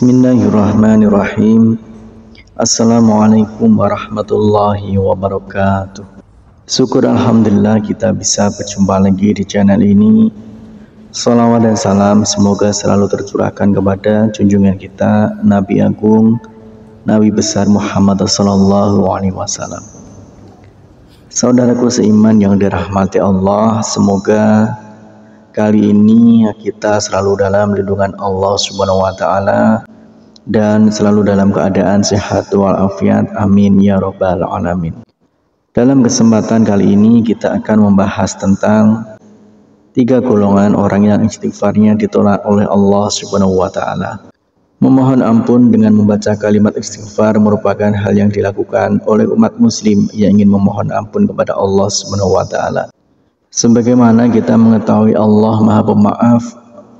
Bismillahirrahmanirrahim. Assalamualaikum warahmatullahi wabarakatuh. Syukur alhamdulillah kita bisa berjumpa lagi di channel ini. Salawat dan salam semoga selalu tercurahkan kepada junjungan kita Nabi Agung, Nabi besar Muhammad sallallahu alaihi wasallam. Saudaraku seiman yang dirahmati Allah, semoga kali ini kita selalu dalam lindungan Allah Subhanahu wa taala dan selalu dalam keadaan sehat walafiat. Amin ya rabbal alamin. Dalam kesempatan kali ini kita akan membahas tentang 3 golongan orang yang istighfarnya ditolak oleh Allah Subhanahu wa taala. Memohon ampun dengan membaca kalimat istighfar merupakan hal yang dilakukan oleh umat muslim yang ingin memohon ampun kepada Allah Subhanahu wa taala. Sebagaimana kita mengetahui Allah Maha Pemaaf,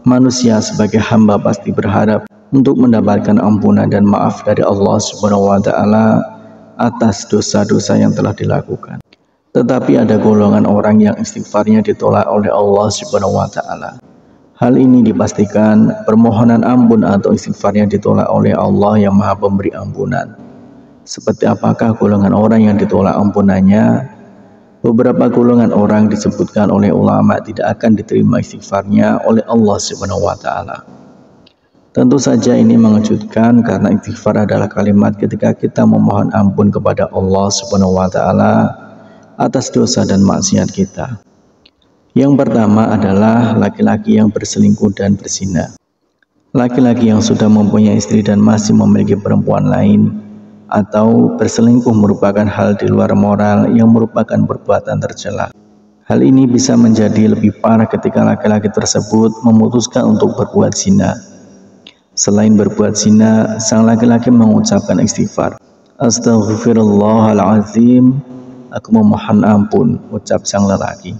manusia sebagai hamba pasti berharap untuk mendapatkan ampunan dan maaf dari Allah Subhanahu wa taala atas dosa-dosa yang telah dilakukan. Tetapi ada golongan orang yang istighfarnya ditolak oleh Allah Subhanahu wa taala. Hal ini dipastikan permohonan ampun atau istighfarnya ditolak oleh Allah yang Maha Pemberi ampunan. Seperti apakah golongan orang yang ditolak ampunannya? Beberapa golongan orang disebutkan oleh ulama tidak akan diterima istighfarnya oleh Allah Subhanahu wa taala. Tentu saja ini mengejutkan karena istighfar adalah kalimat ketika kita memohon ampun kepada Allah Subhanahu wa taala atas dosa dan maksiat kita. Yang pertama adalah laki-laki yang berselingkuh dan berzina. Laki-laki yang sudah mempunyai istri dan masih memiliki perempuan lain atau berselingkuh merupakan hal di luar moral yang merupakan perbuatan tercela. Hal ini bisa menjadi lebih parah ketika laki-laki tersebut memutuskan untuk berbuat zina. Selain berbuat zina, sang laki-laki mengucapkan istighfar. Astaghfirullahalazim, aku memohon ampun, ucap sang lelaki.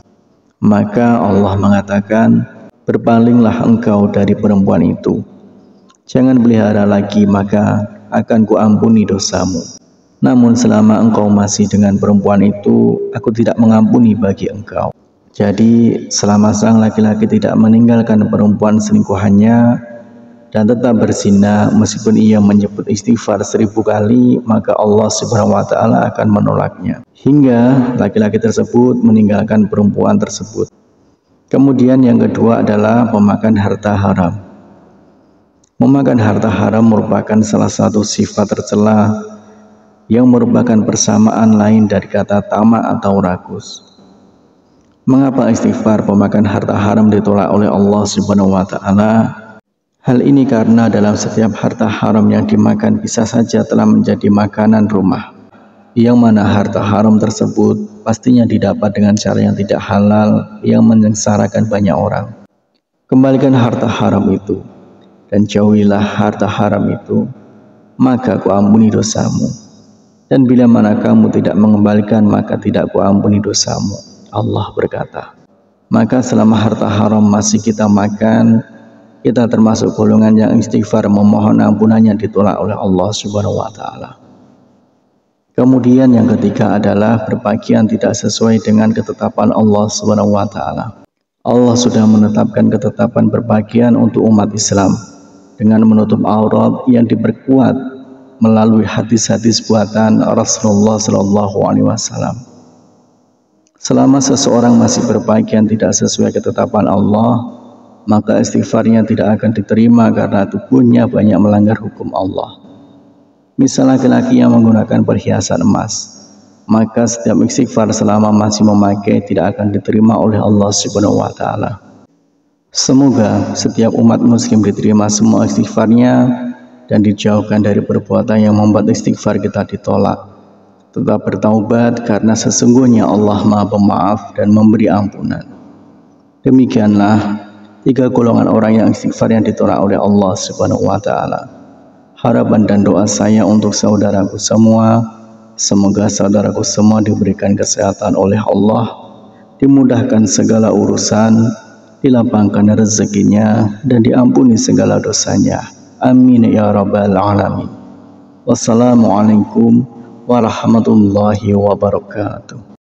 Maka Allah mengatakan, berpalinglah engkau dari perempuan itu. Jangan pelihara lagi, maka akan kuampuni dosamu. Namun selama engkau masih dengan perempuan itu, aku tidak mengampuni bagi engkau. Jadi selama sang laki-laki tidak meninggalkan perempuan selingkuhannya dan tetap berzina meskipun ia menyebut istighfar 1000 kali, maka Allah Subhanahu wa taala akan menolaknya hingga laki-laki tersebut meninggalkan perempuan tersebut. Kemudian yang kedua adalah pemakan harta haram. Memakan harta haram merupakan salah satu sifat tercela yang merupakan persamaan lain dari kata tamak atau rakus. Mengapa istighfar pemakan harta haram ditolak oleh Allah Subhanahu wa taala? Hal ini karena dalam setiap harta haram yang dimakan bisa saja telah menjadi makanan rumah, yang mana harta haram tersebut pastinya didapat dengan cara yang tidak halal yang menyengsarakan banyak orang. Kembalikan harta haram itu dan jauhilah harta haram itu, maka kuampuni dosamu. Dan bila mana kamu tidak mengembalikan, maka tidak kuampuni dosamu. Allah berkata. Maka selama harta haram masih kita makan, kita termasuk golongan yang istighfar memohon ampunannya ditolak oleh Allah Subhanahu wa taala. Kemudian yang ketiga adalah berpakaian tidak sesuai dengan ketetapan Allah Subhanahu wa taala. Allah sudah menetapkan ketetapan berpakaian untuk umat Islam dengan menutup aurat yang diperkuat melalui hadis-hadis buatan Rasulullah Shallallahu Alaihi Wasallam. Selama seseorang masih berpakaian tidak sesuai ketetapan Allah, maka istighfarnya tidak akan diterima karena tubuhnya banyak melanggar hukum Allah. Misal laki-laki yang menggunakan perhiasan emas, maka setiap istighfar selama masih memakai tidak akan diterima oleh Allah Subhanahu wa taala. Semoga setiap umat muslim diterima semua istighfarnya dan dijauhkan dari perbuatan yang membuat istighfar kita ditolak. Tetap bertaubat karena sesungguhnya Allah Maha Pemaaf dan memberi ampunan. Demikianlah 3 golongan orang yang istighfar yang ditolak oleh Allah Subhanahu wa taala. Harapan dan doa saya untuk saudaraku semua, semoga saudaraku semua diberikan kesehatan oleh Allah, dimudahkan segala urusan, dilapangkan rezekinya dan diampuni segala dosanya. Amin ya rabbal alamin. Wassalamualaikum warahmatullahi wabarakatuh.